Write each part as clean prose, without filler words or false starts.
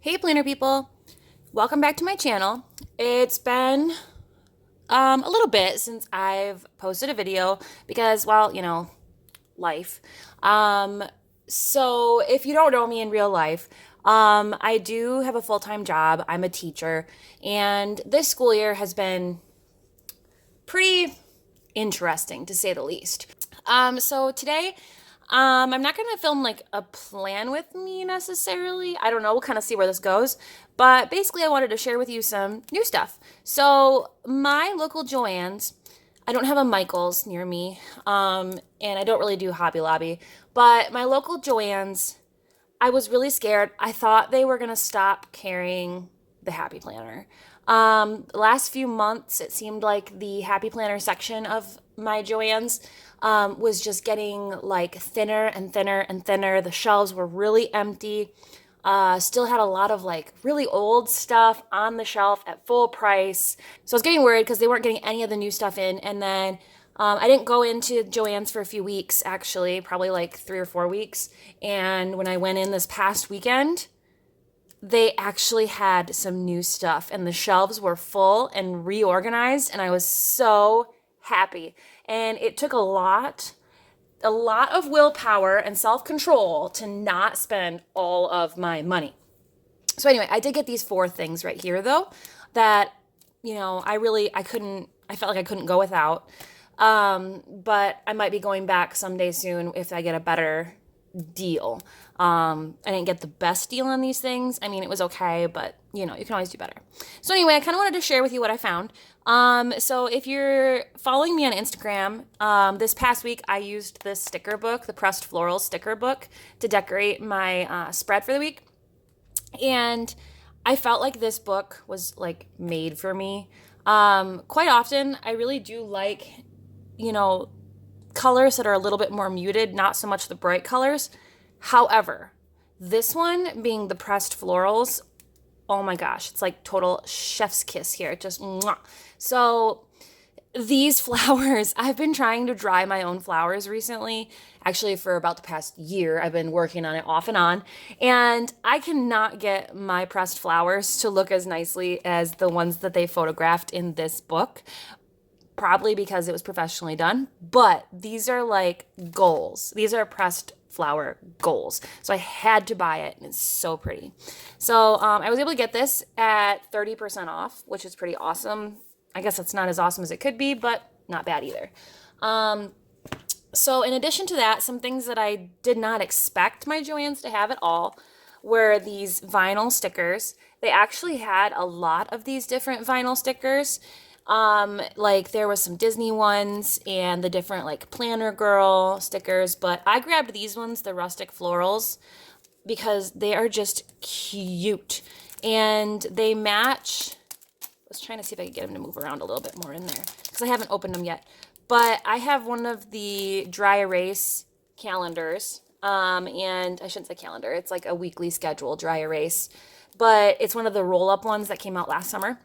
Hey planner people, welcome back to my channel. It's been a little bit since I've posted a video because, well, life. Um, so if you don't know me in real life, I do have a full-time job. I'm a teacher, and this school year has been pretty interesting to say the least. So today, I'm not going to film like a plan with me necessarily. I don't know. We'll kind of see where this goes. But basically, I wanted to share with you some new stuff. So, my local JoAnn's, I don't have a Michael's near me, and I don't really do Hobby Lobby. But my local JoAnn's, I was really scared. I thought they were going to stop carrying the Happy Planner. The last few months, it seemed like the Happy Planner section of my JoAnn's was just getting like thinner and thinner and thinner. The shelves were really empty. Still had a lot of like really old stuff on the shelf at full price. So I was getting worried because they weren't getting any of the new stuff in. And then I didn't go into JoAnn's for a few weeks, actually, probably like 3 or 4 weeks. And when I went in this past weekend, they actually had some new stuff and the shelves were full and reorganized. And I was so happy. And it took a lot of willpower and self-control to not spend all of my money. So anyway, I did get these 4 things right here though that, I felt like I couldn't go without. But I might be going back someday soon if I get a better deal. I didn't get the best deal on these things. I mean, it was okay, but you can always do better. So anyway, I kind of wanted to share with you what I found. So if you're following me on Instagram, this past week I used this sticker book, the Pressed Floral sticker book, to decorate my spread for the week. And I felt like this book was like made for me. Quite often, I really do like, you know, colors that are a little bit more muted, not so much the bright colors. However, this one being the pressed florals, oh my gosh, it's like total chef's kiss here. Just mwah. So these flowers, I've been trying to dry my own flowers recently. Actually, for about the past year, I've been working on it off and on. And I cannot get my pressed flowers to look as nicely as the ones that they photographed in this book. Probably because it was professionally done, but these are like goals. These are pressed flower goals. So I had to buy it, and it's so pretty. So I was able to get this at 30% off, which is pretty awesome. I guess it's not as awesome as it could be, but not bad either. So in addition to that, some things that I did not expect my JoAnn's to have at all were these vinyl stickers. They actually had a lot of these different vinyl stickers. Like there was some Disney ones and the different like Planner Girl stickers, but I grabbed these ones, the rustic florals, because they are just cute and they match. I was trying to see if I could get them to move around a little bit more in there because I haven't opened them yet. But I have one of the dry erase calendars, and I shouldn't say calendar, it's like a weekly schedule dry erase, but it's one of the roll up ones that came out last summer.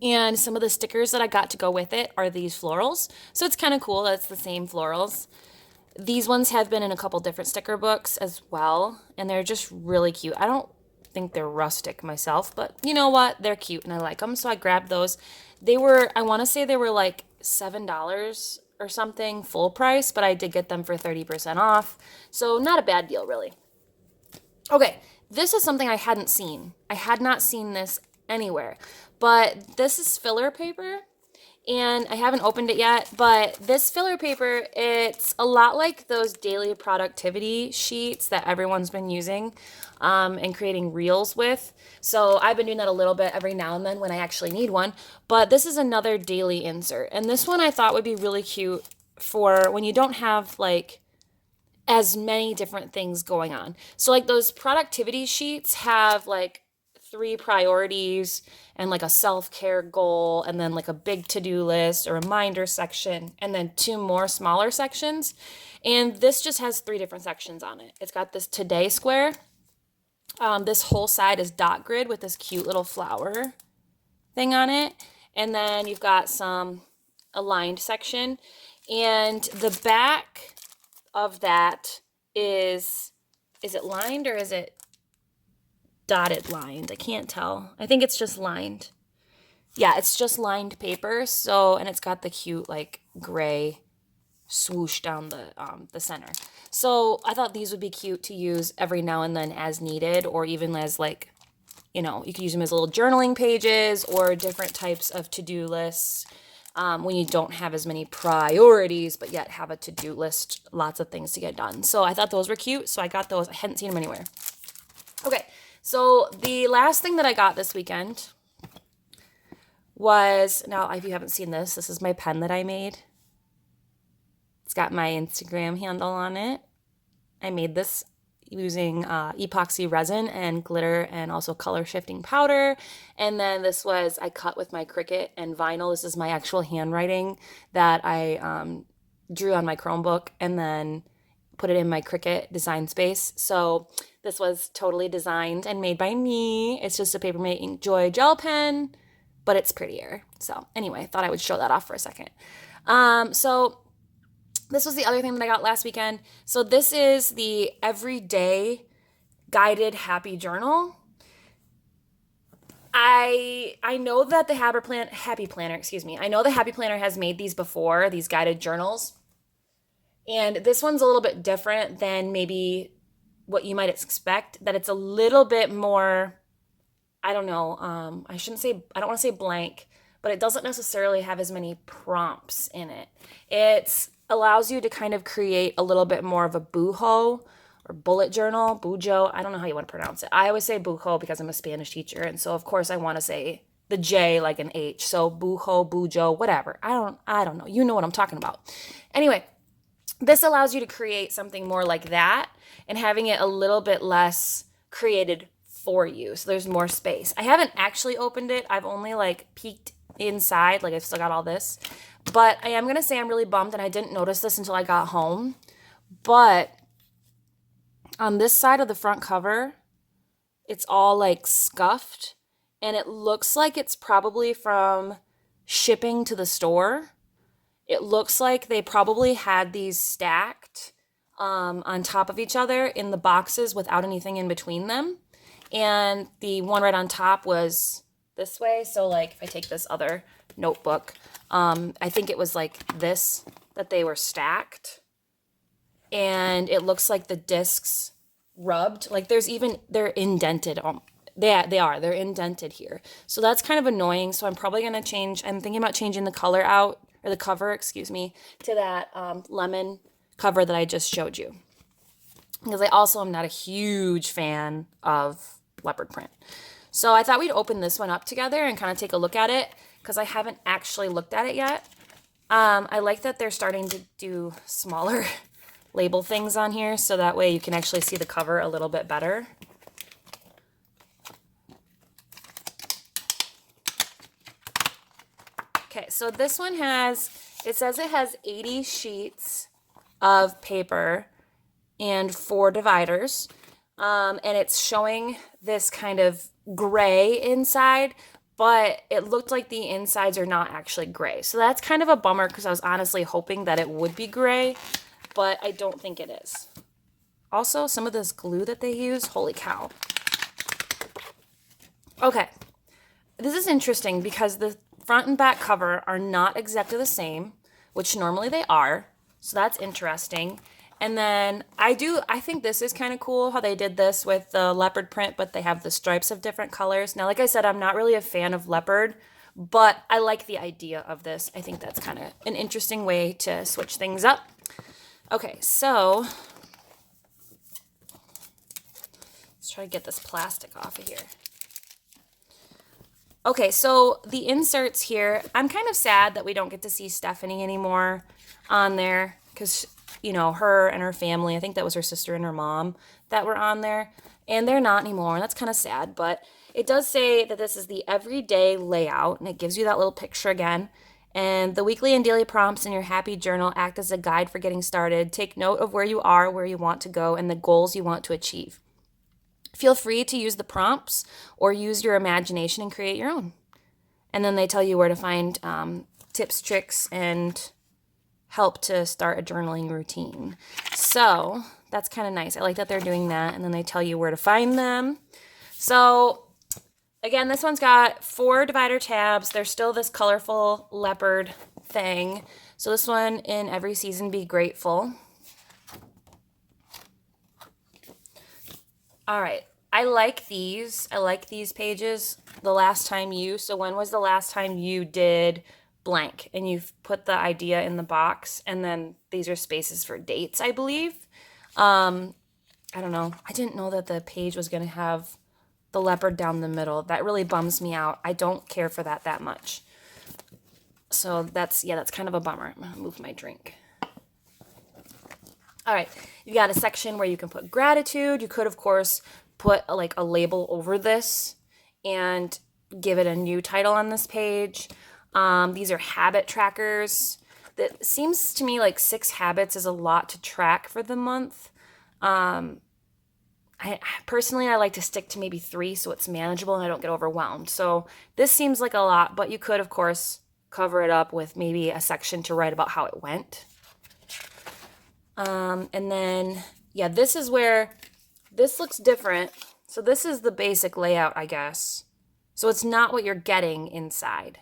And some of the stickers that I got to go with it are these florals. So it's kind of cool that it's the same florals. These ones have been in a couple different sticker books as well. And they're just really cute. I don't think they're rustic myself, but you know what? They're cute and I like them. So I grabbed those. They were, I want to say they were like $7 or something full price, but I did get them for 30% off. So not a bad deal, really. Okay, this is something I hadn't seen. I had not seen this anywhere. But this is filler paper, and I haven't opened it yet, but this filler paper, it's a lot like those daily productivity sheets that everyone's been using and creating reels with. So I've been doing that a little bit every now and then when I actually need one, but this is another daily insert. And this one I thought would be really cute for when you don't have like as many different things going on. So like those productivity sheets have like 3 priorities and like a self-care goal and then like a big to-do list, a reminder section, and then 2 more smaller sections. And this just has 3 different sections on it. It's got this today square. This whole side is dot grid with this cute little flower thing on it. And then you've got some aligned section. And the back of that is it lined or is it dotted lined. I can't tell. I think it's just lined. Yeah, it's just lined paper. So, and it's got the cute like gray swoosh down the center. So I thought these would be cute to use every now and then as needed, or even as like, you know, you could use them as little journaling pages or different types of to-do lists when you don't have as many priorities, but yet have a to-do list, lots of things to get done. So I thought those were cute, so I got those. I hadn't seen them anywhere. Okay, so the last thing that I got this weekend was, now if you haven't seen this, this is my pen that I made. It's got my Instagram handle on it. I made this using epoxy resin and glitter and also color shifting powder. And then this was, I cut with my Cricut and vinyl. This is my actual handwriting that I drew on my Chromebook and then put it in my Cricut design space. So this was totally designed and made by me. It's just a Papermate Ink Joy gel pen, but it's prettier. So anyway, I thought I would show that off for a second. So this was the other thing that I got last weekend. So this is the Everyday Guided Happy Journal. I know that the Happy Planner, excuse me. I know the Happy Planner has made these before, these guided journals. And this one's a little bit different than maybe what you might expect, that it's a little bit more, I don't know, I don't want to say blank, but it doesn't necessarily have as many prompts in it. It allows you to kind of create a little bit more of a bujo or bullet journal, bujo. I don't know how you want to pronounce it. I always say bujo because I'm a Spanish teacher. And so of course I want to say the J like an H. So bujo, bujo, whatever. I don't know. You know what I'm talking about. Anyway, this allows you to create something more like that and having it a little bit less created for you. So there's more space. I haven't actually opened it. I've only like peeked inside. Like I've still got all this. But I am going to say I'm really bummed, and I didn't notice this until I got home. But on this side of the front cover, it's all like scuffed, and it looks like it's probably from shipping to the store. It looks like they probably had these stacked on top of each other in the boxes without anything in between them. And the one right on top was this way. So like if I take this other notebook, I think it was like this, that they were stacked. And it looks like the discs rubbed. Like they're indented. They're indented here. So that's kind of annoying. So I'm probably going to I'm thinking about changing the color out, or the cover, to that lemon cover that I just showed you. Because I also am not a huge fan of leopard print. So I thought we'd open this one up together and kind of take a look at it, because I haven't actually looked at it yet. I like that they're starting to do smaller label things on here, so that way you can actually see the cover a little bit better. Okay, so this one says it has 80 sheets of paper and 4 dividers. And it's showing this kind of gray inside, but it looked like the insides are not actually gray. So that's kind of a bummer, because I was honestly hoping that it would be gray, but I don't think it is. Also, some of this glue that they use, holy cow. Okay, this is interesting because the front and back cover are not exactly the same, which normally they are. So that's interesting. And then I think this is kind of cool how they did this with the leopard print, but they have the stripes of different colors. Now, like I said, I'm not really a fan of leopard, but I like the idea of this. I think that's kind of an interesting way to switch things up. Okay, so let's try to get this plastic off of here. Okay, so the inserts here, I'm kind of sad that we don't get to see Stephanie anymore on there, because, you know, her and her family, I think that was her sister and her mom that were on there, and they're not anymore. That's kind of sad, but it does say that this is the everyday layout, and it gives you that little picture again. And the weekly and daily prompts in your happy journal act as a guide for getting started. Take note of where you are, where you want to go, and the goals you want to achieve. Feel free to use the prompts or use your imagination and create your own. And then they tell you where to find tips, tricks, and help to start a journaling routine. So that's kind of nice. I like that they're doing that. And then they tell you where to find them. So again, this one's got 4 divider tabs. There's still this colorful leopard thing. So this one, in every season be grateful. All right. I like these. I like these pages. The last time you, so when was the last time you did blank? And you've put the idea in the box, and then these are spaces for dates, I believe. I don't know. I didn't know that the page was going to have the leopard down the middle. That really bums me out. I don't care for that much. So that's kind of a bummer. I'm going to move my drink. All right, you got a section where you can put gratitude. You could, of course, put like a label over this and give it a new title on this page. These are habit trackers. That seems to me like 6 habits is a lot to track for the month. I personally, I like to stick to maybe 3 so it's manageable and I don't get overwhelmed. So this seems like a lot, but you could, of course, cover it up with maybe a section to write about how it went. And then, yeah, this is where this looks different. So this is the basic layout, I guess. So it's not what you're getting inside.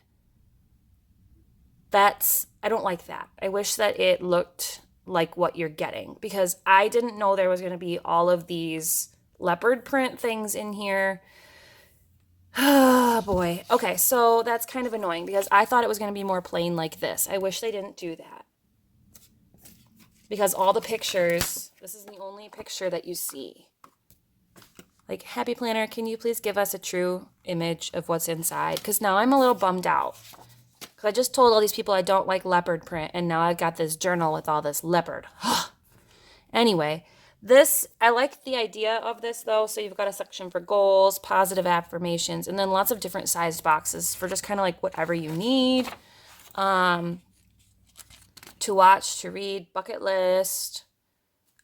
I don't like that. I wish that it looked like what you're getting, because I didn't know there was going to be all of these leopard print things in here. Oh boy. Okay, so that's kind of annoying because I thought it was going to be more plain like this. I wish they didn't do that. Because all the pictures, this is the only picture that you see. Like, Happy Planner, can you please give us a true image of what's inside? Because now I'm a little bummed out. Because I just told all these people I don't like leopard print, and now I've got this journal with all this leopard. Anyway, I like the idea of this, though. So you've got a section for goals, positive affirmations, and then lots of different sized boxes for just kind of like whatever you need. To watch, to read, bucket list.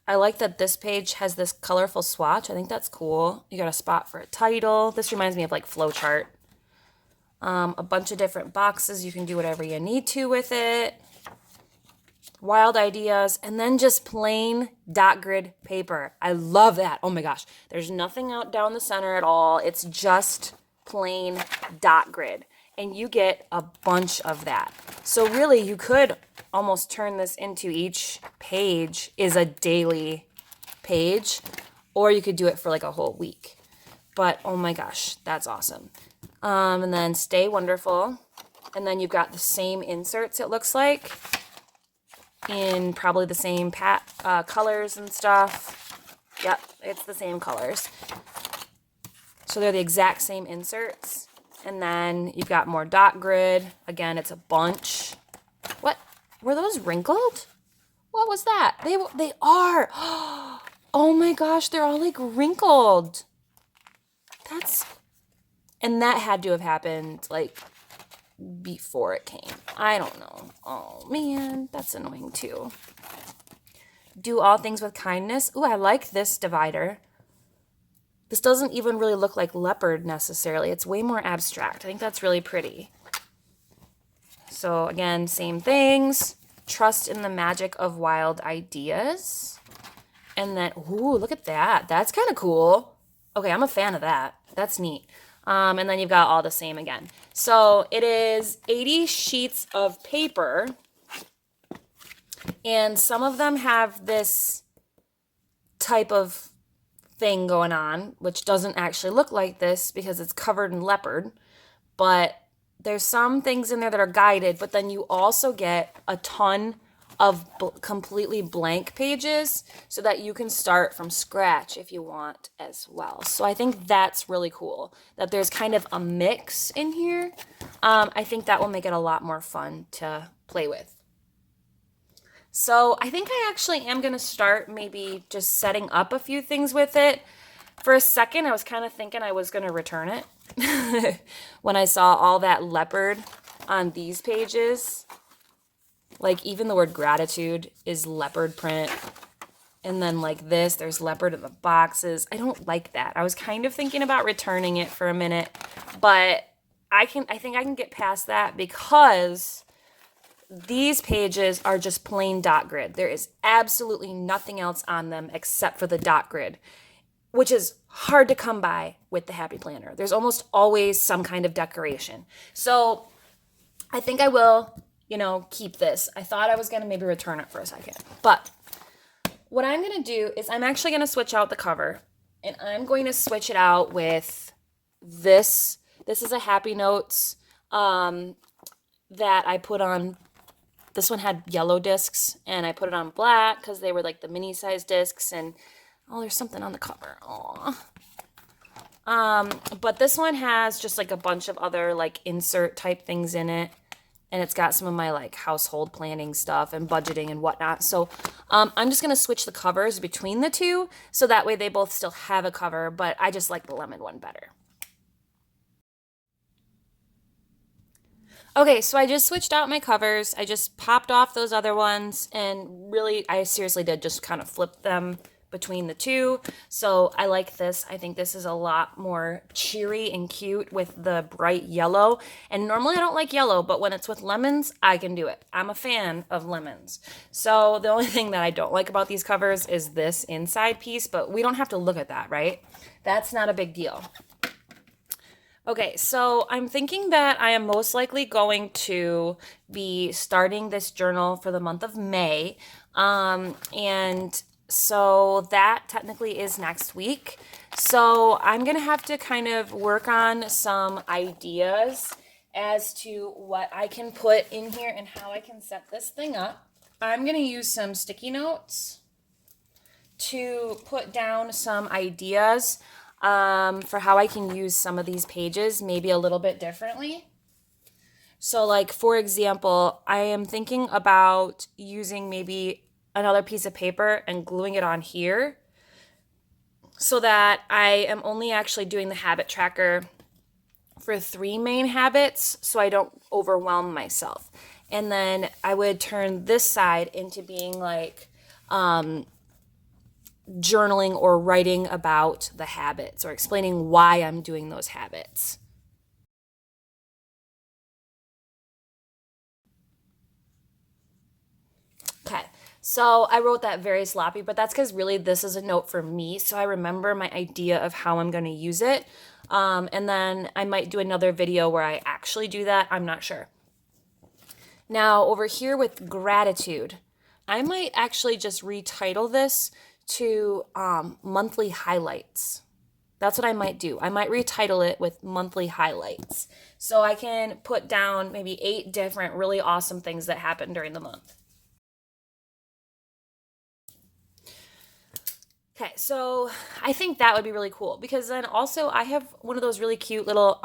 I like that this page has this colorful swatch. I think that's cool. You got a spot for a title. This reminds me of like flowchart. A bunch of different boxes. You can do whatever you need to with it. Wild ideas. And then just plain dot grid paper. I love that. Oh my gosh. There's nothing out down the center at all. It's just plain dot grid. And you get a bunch of that. So really, you could almost turn this into each page is a daily page, or you could do it for like a whole week. But oh my gosh, that's awesome. And then Stay Wonderful. And then you've got the same inserts, it looks like, in probably the same colors and stuff. Yep, it's the same colors. So they're the exact same inserts. And then you've got more dot grid. Again, it's a bunch. What? Were those wrinkled? What was that? They are. Oh my gosh, they're all like wrinkled. And that had to have happened like before it came. I don't know. Oh man, that's annoying too. Do all things with kindness. Ooh, I like this divider. This doesn't even really look like leopard necessarily. It's way more abstract. I think that's really pretty. So again, same things. Trust in the magic of wild ideas. And then, ooh, look at that. That's kind of cool. Okay, I'm a fan of that. That's neat. And then you've got all the same again. So it is 80 sheets of paper. And some of them have this type of thing going on, which doesn't actually look like this because it's covered in leopard. But there's some things in there that are guided, but then you also get a ton of completely blank pages so that you can start from scratch if you want as well. So I think that's really cool that there's kind of a mix in here. I think that will make it a lot more fun to play with. So I think I actually am going to start maybe just setting up a few things with it. For a second, I was kind of thinking I was going to return it when I saw all that leopard on these pages. Like even the word gratitude is leopard print. And then like this, there's leopard in the boxes. I don't like that. I was kind of thinking about returning it for a minute, but I think I can get past that because these pages are just plain dot grid. There is absolutely nothing else on them except for the dot grid. which is hard to come by with the Happy Planner. There's almost always some kind of decoration. So I think I will, keep this. I thought I was going to maybe return it for a second. But what I'm going to do is I'm actually going to switch out the cover, and I'm going to switch it out with this. This is a Happy Notes that I put on. This one had yellow discs, and I put it on black because they were like the mini size discs. And oh, there's something on the cover. But this one has just like a bunch of other like insert type things in it. And it's got some of my like household planning stuff and budgeting and whatnot. So I'm just going to switch the covers between the two. So that way they both still have a cover, but I just like the lemon one better. Okay, so I just switched out my covers. I just popped off those other ones, and really, I seriously did just kind of flip them between the two. So I like this. I think this is a lot more cheery and cute with the bright yellow. And normally I don't like yellow, but when it's with lemons, I can do it. I'm a fan of lemons. So the only thing that I don't like about these covers is this inside piece, but we don't have to look at that, right? That's not a big deal. Okay, so I'm thinking that I am most likely going to be starting this journal for the month of May. And so that technically is next week. So I'm going to have to kind of work on some ideas as to what I can put in here and how I can set this thing up. I'm going to use some sticky notes to put down some ideas for how I can use some of these pages maybe a little bit differently. So like, for example, I am thinking about using maybe another piece of paper and gluing it on here so that I am only actually doing the habit tracker for 3 main habits so I don't overwhelm myself. And then I would turn this side into being like journaling or writing about the habits or explaining why I'm doing those habits. Okay, so I wrote that very sloppy, but that's because really this is a note for me, so I remember my idea of how I'm going to use it. And then I might do another video where I actually do that. I'm not sure. Now, over here with gratitude, I might actually just retitle this to monthly highlights. That's what I might do. I might retitle it with monthly highlights. So I can put down maybe 8 different really awesome things that happened during the month. Okay, so I think that would be really cool because then also I have one of those really cute little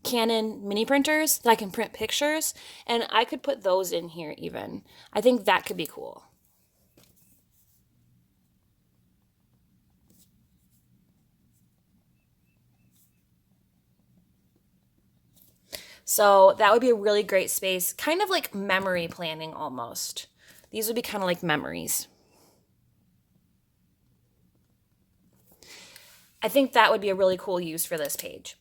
Canon mini printers that I can print pictures, and I could put those in here even. I think that could be cool. So that would be a really great space, kind of like memory planning almost. These would be kind of like memories. I think that would be a really cool use for this page.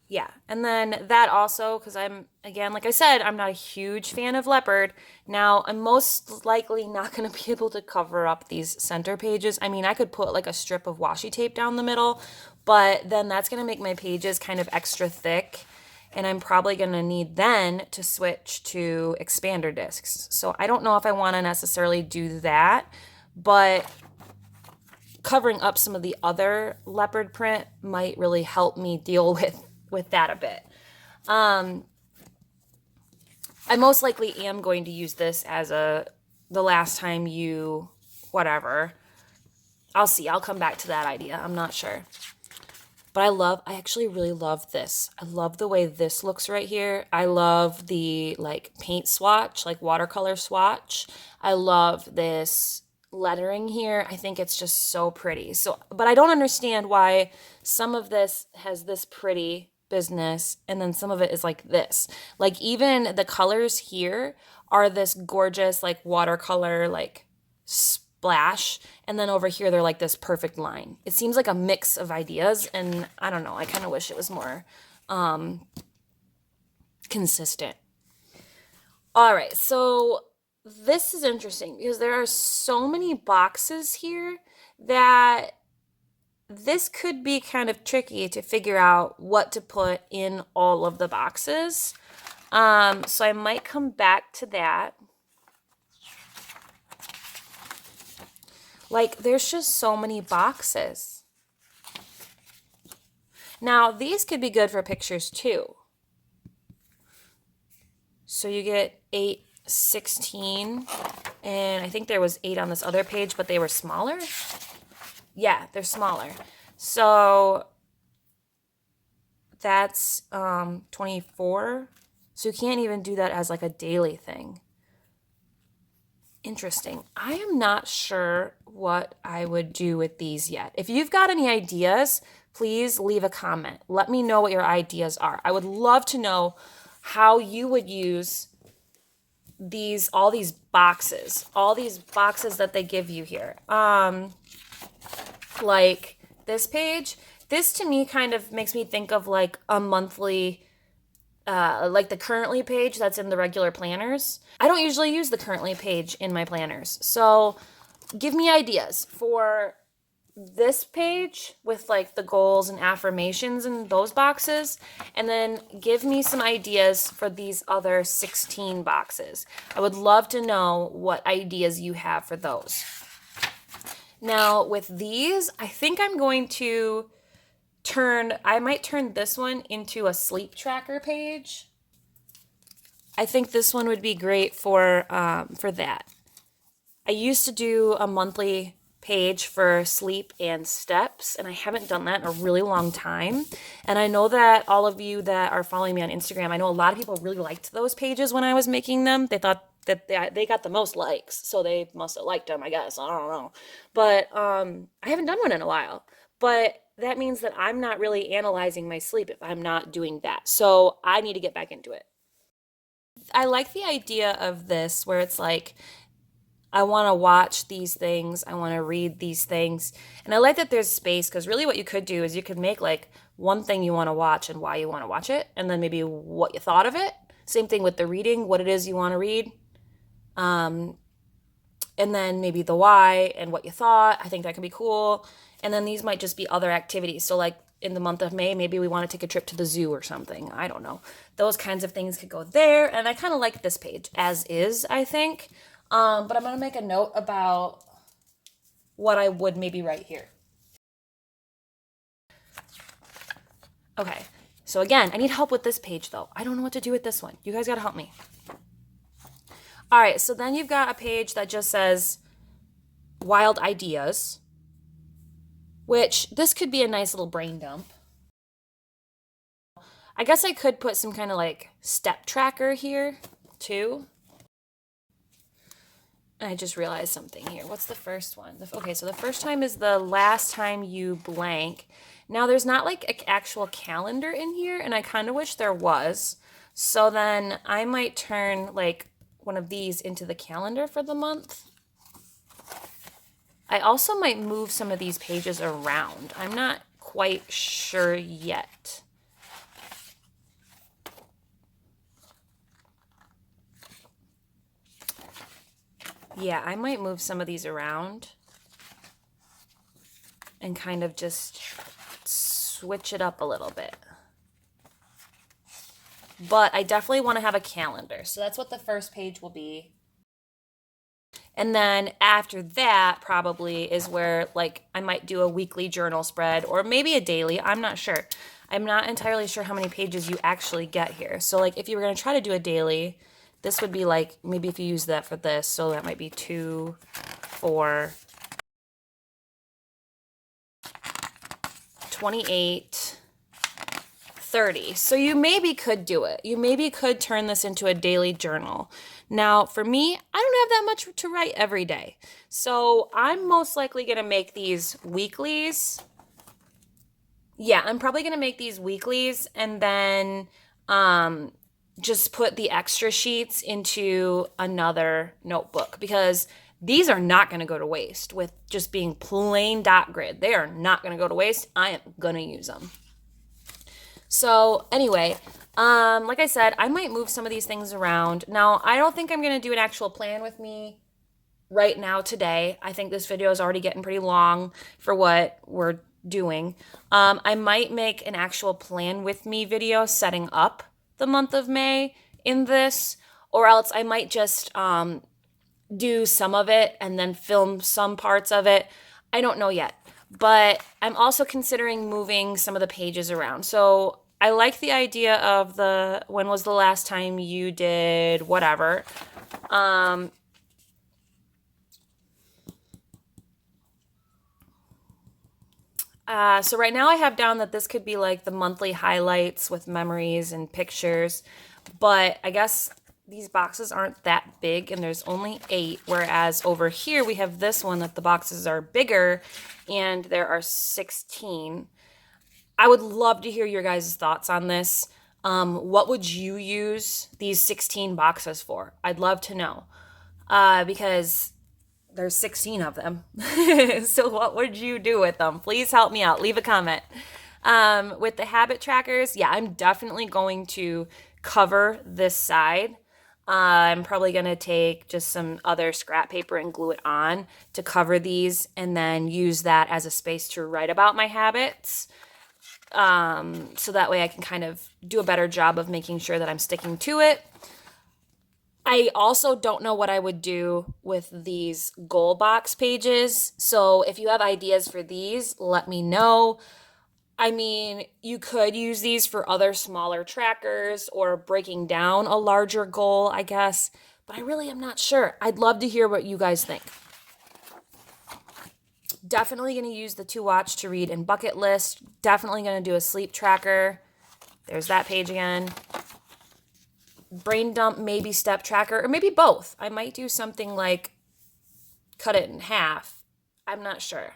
Yeah, and then that also, because I'm, again, like I said, I'm not a huge fan of leopard. Now, I'm most likely not going to be able to cover up these center pages. I mean, I could put like a strip of washi tape down the middle, but then that's going to make my pages kind of extra thick, and I'm probably going to need then to switch to expander discs. So I don't know if I want to necessarily do that, but covering up some of the other leopard print might really help me deal with that a bit. I most likely am going to use this as the last time you whatever. I'll see. I'll come back to that idea. I'm not sure. But I actually really love this. I love the way this looks right here. I love the like paint swatch, like watercolor swatch. I love this lettering here. I think it's just so pretty. So, but I don't understand why some of this has this pretty business and then some of it is like this. Like even the colors here are this gorgeous like watercolor like splash, and then over here they're like this perfect line. It seems like a mix of ideas, and I don't know, I kind of wish it was more consistent. All right, so this is interesting because there are so many boxes here that this could be kind of tricky to figure out what to put in all of the boxes. So I might come back to that. Like, there's just so many boxes. Now, these could be good for pictures too. So you get 8, 16, and I think there was 8 on this other page, but they were smaller. Yeah, they're smaller. So that's 24. So you can't even do that as like a daily thing. Interesting. I am not sure what I would do with these yet. If you've got any ideas, please leave a comment. Let me know what your ideas are. I would love to know how you would use all these boxes that they give you here. Like this page, this to me kind of makes me think of like a monthly like the currently page that's in the regular planners. I don't usually use the currently page in my planners. So give me ideas for this page with like the goals and affirmations in those boxes, and then give me some ideas for these other 16 boxes. I would love to know what ideas you have for those. Now with these, I think I'm going to I might turn this one into a sleep tracker page. I think this one would be great for that. I used to do a monthly page for sleep and steps, and I haven't done that in a really long time. And I know that all of you that are following me on Instagram, I know a lot of people really liked those pages when I was making them. They thought that they got the most likes, so they must have liked them, I guess. I don't know. But I haven't done one in a while. But that means that I'm not really analyzing my sleep if I'm not doing that. So I need to get back into it. I like the idea of this where it's like, I want to watch these things. I want to read these things. And I like that there's space, because really what you could do is you could make like one thing you want to watch and why you want to watch it, and then maybe what you thought of it. Same thing with the reading, what it is you want to read. And then maybe the why and what you thought. I think that could be cool. And then these might just be other activities. So like in the month of May, maybe we want to take a trip to the zoo or something. I don't know. Those kinds of things could go there. And I kind of like this page as is, I think. But I'm going to make a note about what I would maybe write here. Okay. So again, I need help with this page though. I don't know what to do with this one. You guys got to help me. All right, so then you've got a page that just says wild ideas, which this could be a nice little brain dump. I guess I could put some kind of like step tracker here too. I just realized something here. What's the first one? Okay, so the first time is the last time you blank. Now there's not like an actual calendar in here, and I kind of wish there was. So then I might turn like one of these into the calendar for the month. I also might move some of these pages around. I'm not quite sure yet. Yeah, I might move some of these around and kind of just switch it up a little bit. But I definitely want to have a calendar. So that's what the first page will be. And then after that probably is where like I might do a weekly journal spread or maybe a daily. I'm not sure. I'm not entirely sure how many pages you actually get here. So like if you were going to try to do a daily, this would be like, maybe if you use that for this, so that might be 2, 4, 28, 30. So you maybe could do it. You maybe could turn this into a daily journal. Now, for me, I don't have that much to write every day. So I'm most likely going to make these weeklies. Yeah, I'm probably going to make these weeklies and then just put the extra sheets into another notebook, because these are not going to go to waste with just being plain dot grid. They are not going to go to waste. I am going to use them. So anyway, Like I said, I might move some of these things around. Now, I don't think I'm going to do an actual plan with me right now today. I think this video is already getting pretty long for what we're doing. I might make an actual plan with me video setting up the month of May in this, or else I might just do some of it and then film some parts of it. I don't know yet, but I'm also considering moving some of the pages around. So I like the idea of the when was the last time you did whatever. So right now I have down that this could be like the monthly highlights with memories and pictures, but I guess these boxes aren't that big and there's only 8, whereas over here we have this one that the boxes are bigger and there are 16. I would love to hear your guys' thoughts on this. What would you use these 16 boxes for? I'd love to know because there's 16 of them. So what would you do with them? Please help me out. Leave a comment. With the habit trackers, yeah, I'm definitely going to cover this side. I'm probably going to take just some other scrap paper and glue it on to cover these and then use that as a space to write about my habits. So that way I can kind of do a better job of making sure that I'm sticking to it. I also don't know what I would do with these goal box pages. So if you have ideas for these, let me know. I mean, you could use these for other smaller trackers or breaking down a larger goal, I guess. But I really am not sure. I'd love to hear what you guys think. Definitely going to use the to watch, to read, and bucket list. Definitely going to do a sleep tracker. There's that page again. Brain dump, maybe step tracker, or maybe both. I might do something like cut it in half. I'm not sure.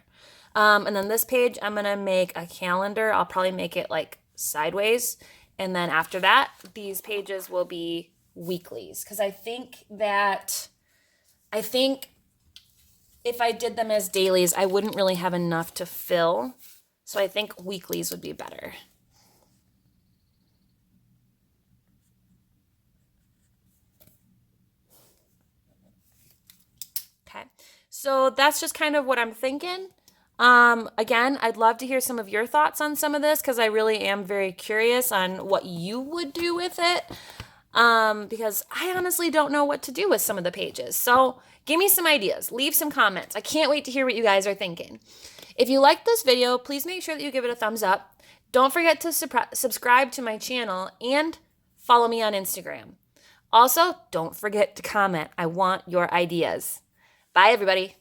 And then this page, I'm going to make a calendar. I'll probably make it like sideways. And then after that, these pages will be weeklies. Because I think if I did them as dailies, I wouldn't really have enough to fill. So I think weeklies would be better. Okay, so that's just kind of what I'm thinking. Again, I'd love to hear some of your thoughts on some of this because I really am very curious on what you would do with it. Because I honestly don't know what to do with some of the pages. So give me some ideas. Leave some comments. I can't wait to hear what you guys are thinking. If you liked this video, please make sure that you give it a thumbs up. Don't forget to subscribe to my channel and follow me on Instagram. Also, don't forget to comment. I want your ideas. Bye, everybody.